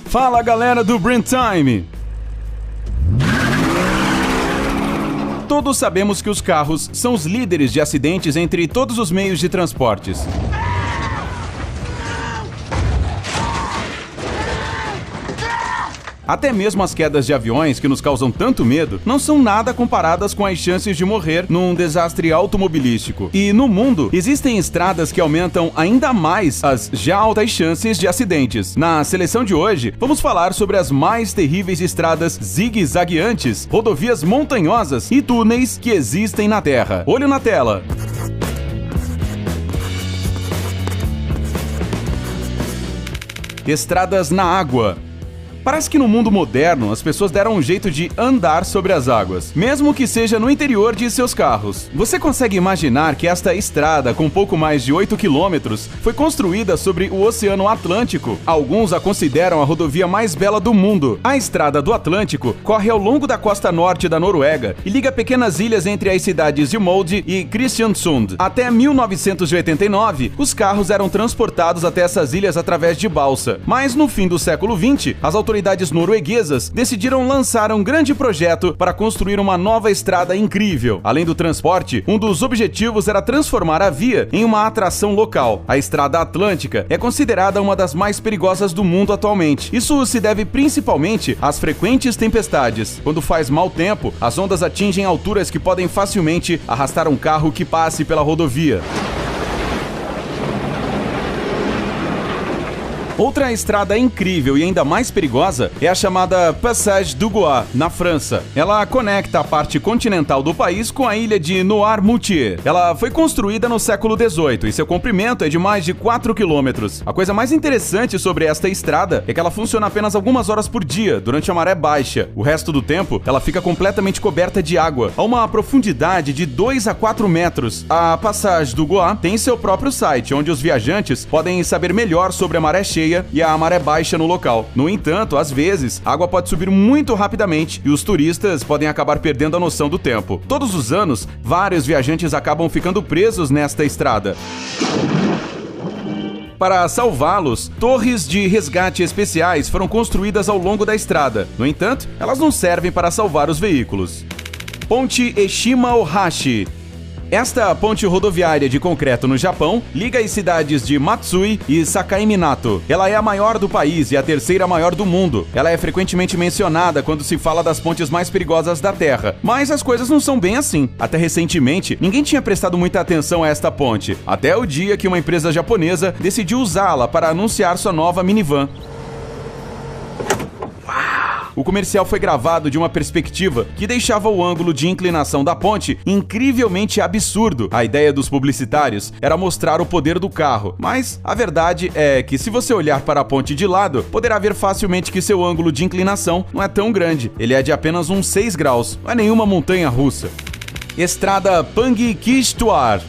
Fala galera do Brain Time! Todos sabemos que os carros são os líderes de acidentes entre todos os meios de transportes. Até mesmo as quedas de aviões que nos causam tanto medo não são nada comparadas com as chances de morrer num desastre automobilístico. E no mundo, existem estradas que aumentam ainda mais as já altas chances de acidentes. Na seleção de hoje, vamos falar sobre as mais terríveis estradas zigue-zagueantes, rodovias montanhosas e túneis que existem na Terra. Olho na tela! Estradas na água. Parece que no mundo moderno as pessoas deram um jeito de andar sobre as águas, mesmo que seja no interior de seus carros. Você consegue imaginar que esta estrada, com pouco mais de 8 quilômetros, foi construída sobre o Oceano Atlântico? Alguns a consideram a rodovia mais bela do mundo. A Estrada do Atlântico corre ao longo da costa norte da Noruega e liga pequenas ilhas entre as cidades de Molde e Kristiansund. Até 1989, os carros eram transportados até essas ilhas através de balsa. Mas no fim do século XX, as autoridades norueguesas decidiram lançar um grande projeto para construir uma nova estrada incrível. Além do transporte, um dos objetivos era transformar a via em uma atração local. A Estrada Atlântica é considerada uma das mais perigosas do mundo atualmente. Isso se deve principalmente às frequentes tempestades. Quando faz mau tempo, as ondas atingem alturas que podem facilmente arrastar um carro que passe pela rodovia. Outra estrada incrível e ainda mais perigosa é a chamada Passage du Gois, na França. Ela conecta a parte continental do país com a ilha de Noirmoutier. Ela foi construída no século XVIII e seu comprimento é de mais de 4 quilômetros. A coisa mais interessante sobre esta estrada é que ela funciona apenas algumas horas por dia, durante a maré baixa. O resto do tempo, ela fica completamente coberta de água, a uma profundidade de 2 a 4 metros. A Passage du Gois tem seu próprio site, onde os viajantes podem saber melhor sobre a maré cheia e a maré baixa no local. No entanto, às vezes, a água pode subir muito rapidamente e os turistas podem acabar perdendo a noção do tempo. Todos os anos, vários viajantes acabam ficando presos nesta estrada. Para salvá-los, torres de resgate especiais foram construídas ao longo da estrada. No entanto, elas não servem para salvar os veículos. Ponte Eshima-Ohashi. Esta ponte rodoviária de concreto no Japão liga as cidades de Matsui e Sakai-Minato. Ela é a maior do país e a terceira maior do mundo. Ela é frequentemente mencionada quando se fala das pontes mais perigosas da Terra. Mas as coisas não são bem assim. Até recentemente, ninguém tinha prestado muita atenção a esta ponte, até o dia que uma empresa japonesa decidiu usá-la para anunciar sua nova minivan. O comercial foi gravado de uma perspectiva que deixava o ângulo de inclinação da ponte incrivelmente absurdo. A ideia dos publicitários era mostrar o poder do carro, mas a verdade é que se você olhar para a ponte de lado, poderá ver facilmente que seu ângulo de inclinação não é tão grande. Ele é de apenas uns 6 graus, não é nenhuma montanha russa. Estrada Pang-Kistuar.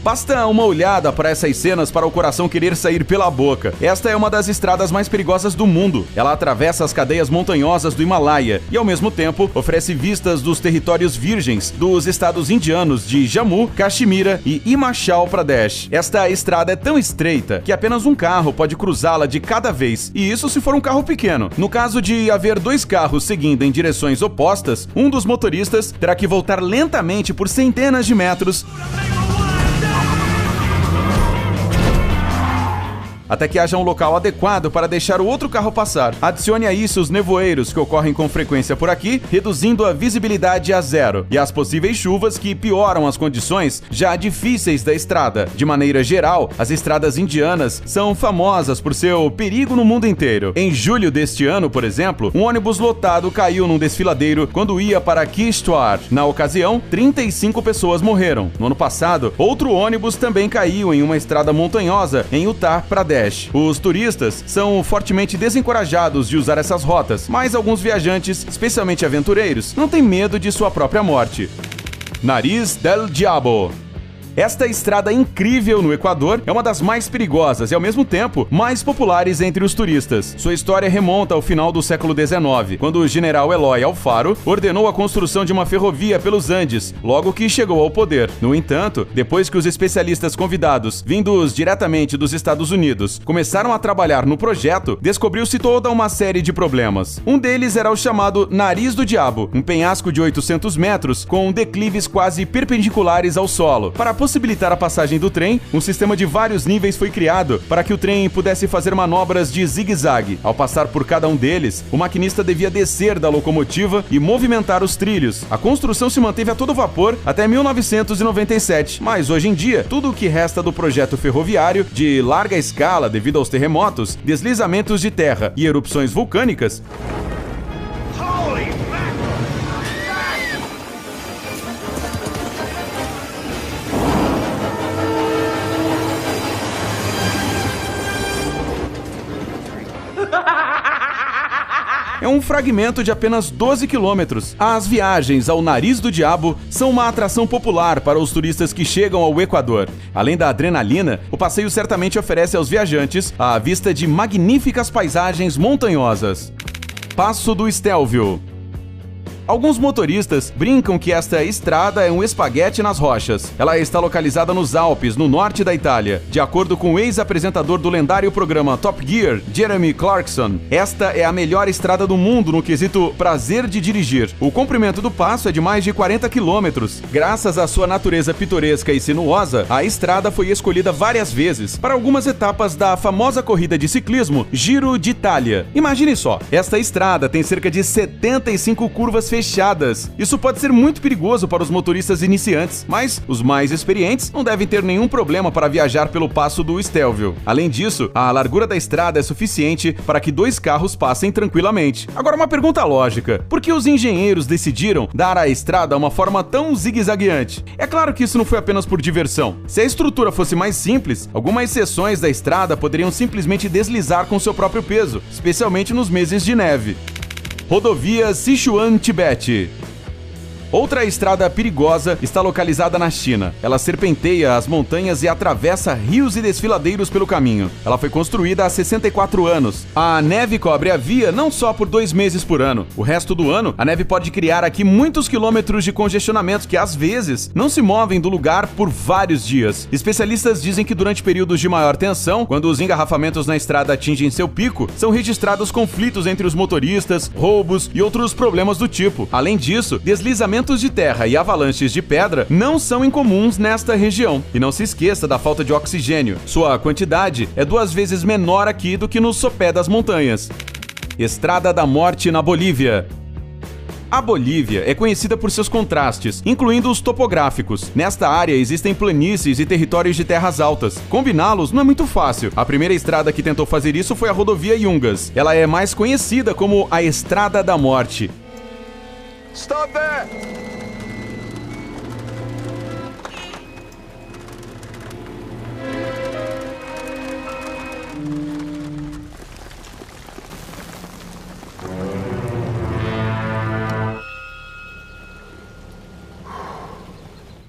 Basta uma olhada para essas cenas para o coração querer sair pela boca. Esta é uma das estradas mais perigosas do mundo. Ela atravessa as cadeias montanhosas do Himalaia e, ao mesmo tempo, oferece vistas dos territórios virgens dos estados indianos de Jammu, Caxemira e Himachal Pradesh. Esta estrada é tão estreita que apenas um carro pode cruzá-la de cada vez, e isso se for um carro pequeno. No caso de haver 2 carros seguindo em direções opostas, um dos motoristas terá que voltar lentamente por centenas de metros até que haja um local adequado para deixar o outro carro passar. Adicione a isso os nevoeiros que ocorrem com frequência por aqui, reduzindo a visibilidade a 0, e as possíveis chuvas que pioram as condições já difíceis da estrada. De maneira geral, as estradas indianas são famosas por seu perigo no mundo inteiro. Em julho deste ano, por exemplo, um ônibus lotado caiu num desfiladeiro quando ia para Kishtwar. Na ocasião, 35 pessoas morreram. No ano passado, outro ônibus também caiu em uma estrada montanhosa em Uttar Pradesh. Os turistas são fortemente desencorajados de usar essas rotas, mas alguns viajantes, especialmente aventureiros, não têm medo de sua própria morte. Nariz del Diabo. Esta estrada incrível no Equador é uma das mais perigosas e, ao mesmo tempo, mais populares entre os turistas. Sua história remonta ao final do século XIX, quando o general Eloy Alfaro ordenou a construção de uma ferrovia pelos Andes, logo que chegou ao poder. No entanto, depois que os especialistas convidados, vindos diretamente dos Estados Unidos, começaram a trabalhar no projeto, descobriu-se toda uma série de problemas. Um deles era o chamado Nariz do Diabo, um penhasco de 800 metros com declives quase perpendiculares ao solo. Para possibilitar a passagem do trem, um sistema de vários níveis foi criado para que o trem pudesse fazer manobras de zigue-zague. Ao passar por cada um deles, o maquinista devia descer da locomotiva e movimentar os trilhos. A construção se manteve a todo vapor até 1997, mas hoje em dia, tudo o que resta do projeto ferroviário, de larga escala devido aos terremotos, deslizamentos de terra e erupções vulcânicas, é um fragmento de apenas 12 quilômetros. As viagens ao Nariz do Diabo são uma atração popular para os turistas que chegam ao Equador. Além da adrenalina, o passeio certamente oferece aos viajantes a vista de magníficas paisagens montanhosas. Passo do Estelvio. Alguns motoristas brincam que esta estrada é um espaguete nas rochas. Ela está localizada nos Alpes, no norte da Itália. De acordo com o ex-apresentador do lendário programa Top Gear, Jeremy Clarkson, esta é a melhor estrada do mundo no quesito prazer de dirigir. O comprimento do passo é de mais de 40 quilômetros. Graças à sua natureza pitoresca e sinuosa, a estrada foi escolhida várias vezes para algumas etapas da famosa corrida de ciclismo Giro d'Italia. Imagine só, esta estrada tem cerca de 75 curvas fechadas. Isso pode ser muito perigoso para os motoristas iniciantes, mas os mais experientes não devem ter nenhum problema para viajar pelo Passo do Estelvio. Além disso, a largura da estrada é suficiente para que 2 carros passem tranquilamente. Agora, uma pergunta lógica: por que os engenheiros decidiram dar à estrada uma forma tão zigue-zagueante? É claro que isso não foi apenas por diversão. Se a estrutura fosse mais simples, algumas seções da estrada poderiam simplesmente deslizar com seu próprio peso, especialmente nos meses de neve. Rodovia Sichuan-Tibete. Outra estrada perigosa está localizada na China. Ela serpenteia as montanhas e atravessa rios e desfiladeiros pelo caminho. Ela foi construída há 64 anos. A neve cobre a via não só por 2 meses por ano. O resto do ano, a neve pode criar aqui muitos quilômetros de congestionamento que, às vezes, não se movem do lugar por vários dias. Especialistas dizem que durante períodos de maior tensão, quando os engarrafamentos na estrada atingem seu pico, são registrados conflitos entre os motoristas, roubos e outros problemas do tipo. Além disso, deslizamentos de terra e avalanches de pedra não são incomuns nesta região. E não se esqueça da falta de oxigênio. Sua quantidade é 2 vezes menor aqui do que no sopé das montanhas. Estrada da Morte na Bolívia. A Bolívia é conhecida por seus contrastes, incluindo os topográficos. Nesta área existem planícies e territórios de terras altas. Combiná-los não é muito fácil. A primeira estrada que tentou fazer isso foi a rodovia Yungas. Ela é mais conhecida como a Estrada da Morte. Stop there!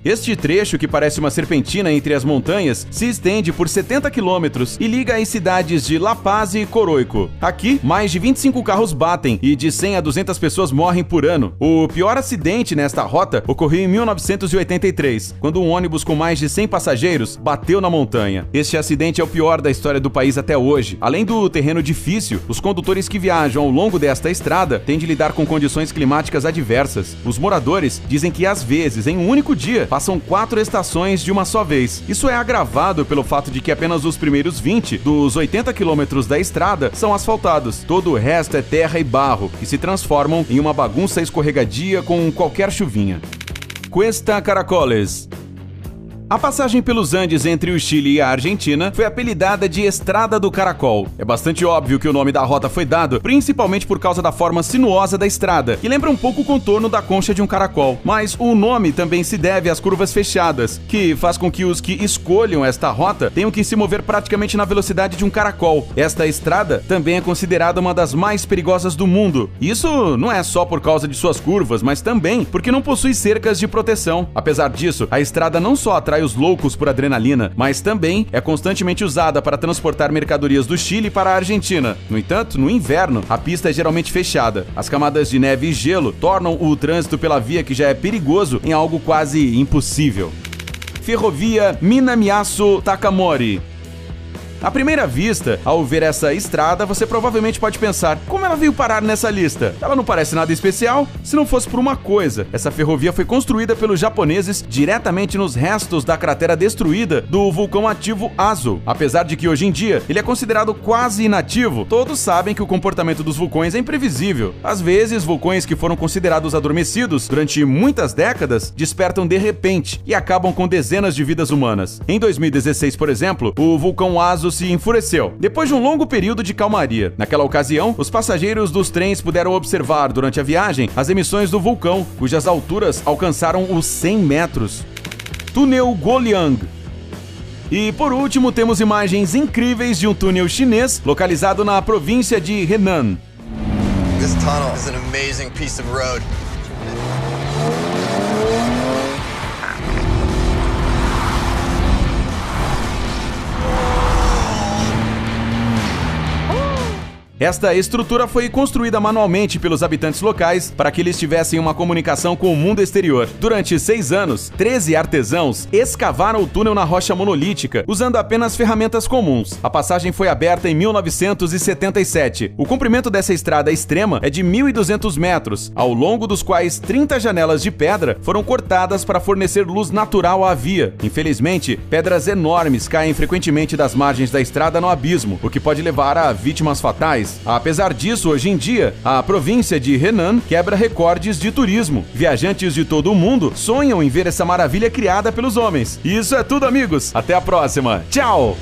Este trecho, que parece uma serpentina entre as montanhas, se estende por 70 quilômetros e liga as cidades de La Paz e Coroico. Aqui, mais de 25 carros batem e de 100 a 200 pessoas morrem por ano. O pior acidente nesta rota ocorreu em 1983, quando um ônibus com mais de 100 passageiros bateu na montanha. Este acidente é o pior da história do país até hoje. Além do terreno difícil, os condutores que viajam ao longo desta estrada têm de lidar com condições climáticas adversas. Os moradores dizem que, às vezes, em um único dia, passam 4 estações de uma só vez. Isso é agravado pelo fato de que apenas os primeiros 20 dos 80 quilômetros da estrada são asfaltados. Todo o resto é terra e barro, que se transformam em uma bagunça escorregadia com qualquer chuvinha. Cuesta Caracoles. A passagem pelos Andes entre o Chile e a Argentina foi apelidada de Estrada do Caracol. É bastante óbvio que o nome da rota foi dado, principalmente por causa da forma sinuosa da estrada, que lembra um pouco o contorno da concha de um caracol. Mas o nome também se deve às curvas fechadas, que faz com que os que escolham esta rota tenham que se mover praticamente na velocidade de um caracol. Esta estrada também é considerada uma das mais perigosas do mundo. Isso não é só por causa de suas curvas, mas também porque não possui cercas de proteção. Apesar disso, a estrada não só atrai ensaios loucos por adrenalina, mas também é constantemente usada para transportar mercadorias do Chile para a Argentina. No entanto, no inverno, a pista é geralmente fechada. As camadas de neve e gelo tornam o trânsito pela via, que já é perigoso, em algo quase impossível. Ferrovia Minamiasso-Takamori. À primeira vista, ao ver essa estrada, você provavelmente pode pensar: como ela veio parar nessa lista? Ela não parece nada especial, se não fosse por uma coisa. Essa ferrovia foi construída pelos japoneses diretamente nos restos da cratera destruída do vulcão ativo Aso. Apesar de que hoje em dia ele é considerado quase inativo, todos sabem que o comportamento dos vulcões é imprevisível. Às vezes, vulcões que foram considerados adormecidos durante muitas décadas despertam de repente e acabam com dezenas de vidas humanas. Em 2016, por exemplo, o vulcão Aso se enfureceu, depois de um longo período de calmaria. Naquela ocasião, os passageiros dos trens puderam observar durante a viagem as emissões do vulcão, cujas alturas alcançaram os 100 metros. Túnel Guoliang. E por último, temos imagens incríveis de um túnel chinês localizado na província de Henan. This tunnel is an amazing piece of road. Esta estrutura foi construída manualmente pelos habitantes locais para que eles tivessem uma comunicação com o mundo exterior. Durante 6 anos, 13 artesãos escavaram o túnel na rocha monolítica, usando apenas ferramentas comuns. A passagem foi aberta em 1977. O comprimento dessa estrada extrema é de 1.200 metros, ao longo dos quais 30 janelas de pedra foram cortadas para fornecer luz natural à via. Infelizmente, pedras enormes caem frequentemente das margens da estrada no abismo, o que pode levar a vítimas fatais. Apesar disso, hoje em dia, a província de Henan quebra recordes de turismo. Viajantes de todo o mundo sonham em ver essa maravilha criada pelos homens. E isso é tudo, amigos. Até a próxima. Tchau!